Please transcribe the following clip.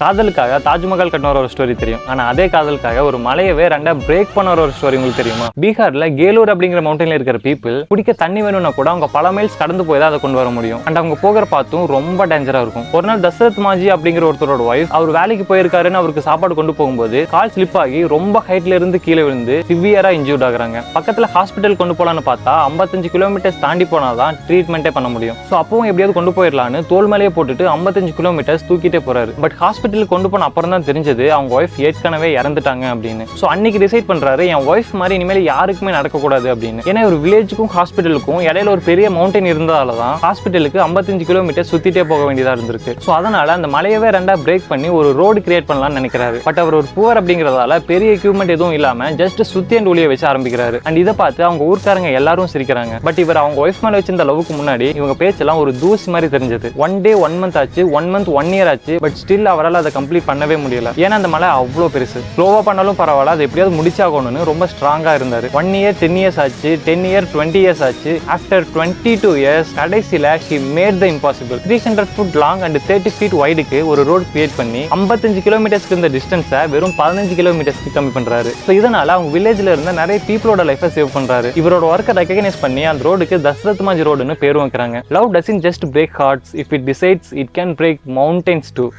காதலுக்காக தாஜ்மஹால் கட்டின ஒரு ஸ்டோரி தெரியும். ஆனா அதே காதலுக்காக ஒரு மலையவே ரெண்டா பிரேக் பண்ண ஒரு ஸ்டோரி உங்களுக்கு தெரியுமா? பீகார்ல கேலூர் அப்படிங்கிற மவுண்டன்ல இருக்கிற பீப்புள் குடிக்க தண்ணி வேணும்னா கூட அவங்க பல மைல்ஸ் கடந்து போய் தான் அதை கொண்டு வர முடியும். அண்ட் அவங்க போகிற பார்த்தும் ரொம்ப டேஞ்சரா இருக்கும். ஒரு நாள் தசரத் மாஜி அப்படிங்கிற ஒருத்தரோட வைஃப் அவர் வேலைக்கு போயிருக்காருன்னு அவருக்கு சாப்பாடு கொண்டு போகும்போது கால் ஸ்லிப் ஆகி ரொம்ப ஹைட்ல இருந்து கீழே விழுந்து சிவியரா இன்ஜூர்ட் ஆகுறாங்க. பக்கத்துல ஹாஸ்பிட்டல் கொண்டு போலான்னு பார்த்தா 55 கிலோமீட்டர்ஸ் தாண்டி போனாதான் ட்ரீட்மெண்ட்டே பண்ண முடியும். ஸோ அப்பவும் எப்படியாவது கொண்டு போயிடலான்னு தோல் மேலேயே போட்டுட்டு 55 கிலோமீட்டர்ஸ் தூக்கிட்டே போறாரு. பட் ஹாஸ்பிட்டல் கொண்டு போன அப்புறம் தான் தெரிஞ்சது அவங்க ஒய்ஃப் ஏற்கனவே இறந்துட்டாங்க அப்படின்னு. ஸோ அன்னைக்கு டிசைட் பண்றாரு என் ஒய்ஃப் மாதிரி இனிமேல் யாருக்குமே நடக்கக்கூடாது அப்படின்னு. ஏன்னா ஒரு வில்லேஜுக்கும் ஹாஸ்பிட்டலுக்கும் இடையில ஒரு பெரிய மவுண்டன் இருந்ததால தான் ஹாஸ்பிட்டலுக்கு 55 கிலோமீட்டர் சுத்திட்டே போக வேண்டியதா இருந்திருக்கு. ஸோ அதனால அந்த மலையவே ரெண்டா பிரேக் பண்ணி ஒரு ரோடு கிரியேட் பண்ணலாம்னு நினைக்கிறாரு. பட் அவர் ஒரு புவர் அப்படிங்கிறதால பெரிய எக்யூப்மெண்ட் எதுவும் இல்லாம ஜஸ்ட் சுத்தி அண்ட் ஒளியை வச்சு ஆரம்பிக்கிறாரு. அண்ட் இதை பார்த்து அவங்க ஊர்க்காரங்க எல்லாரும் சிரிக்கிறாங்க. பட் இவர் அவங்க ஒய்ஃப் மேல வச்சிருந்த லவ்வுக்கு முன்னாடி இவங்க பேச்செல்லாம் ஒரு தூசி மாதிரி தெரிஞ்சது. 1 day 1 month ஆச்சு, 1 month 1 year ஆச்சு. பட் ஸ்டில் அவரால் அதை கம்ப்ளீட் பண்ணவே முடியல. ஏன்னா அந்த மலை அவ்வளோ பெருசு. ஸ்லோவா பண்ணாலும் பரவாயில்ல, அதை எப்படியாவது முடிச்சாகணும்னு ரொம்ப ஸ்ட்ராங்கா இருந்தாரு. 1 year 10 years ஆச்சு, 10 year 20 years ஆச்சு. ஆஃப்டர் 22 years கடைசியில he made the impossible. 300 foot long and 30 feet wideக்கு ஒரு ரோட் கிரியேட் பண்ணி 55 கிலோமீட்டர்ஸ்க்கு இந்த டிஸ்டன்ஸை வெறும் 15 கிலோமீட்டர்ஸ்க்கு கம்மி பண்றாரு. ஸோ இதனால அவங்க வில்லேஜ்ல இருந்த நிறைய பீப்புளோட லைஃபை சேவ் பண்றாரு. இவரோட ஒர்க்கை ரெகக்னைஸ் பண்ணி அந்த ரோடுக்கு தசரத் மாஜி ரோடுன்னு பேர் வைக்கிறாங்க. Love doesn't just break hearts, if it decides it can break mountains too.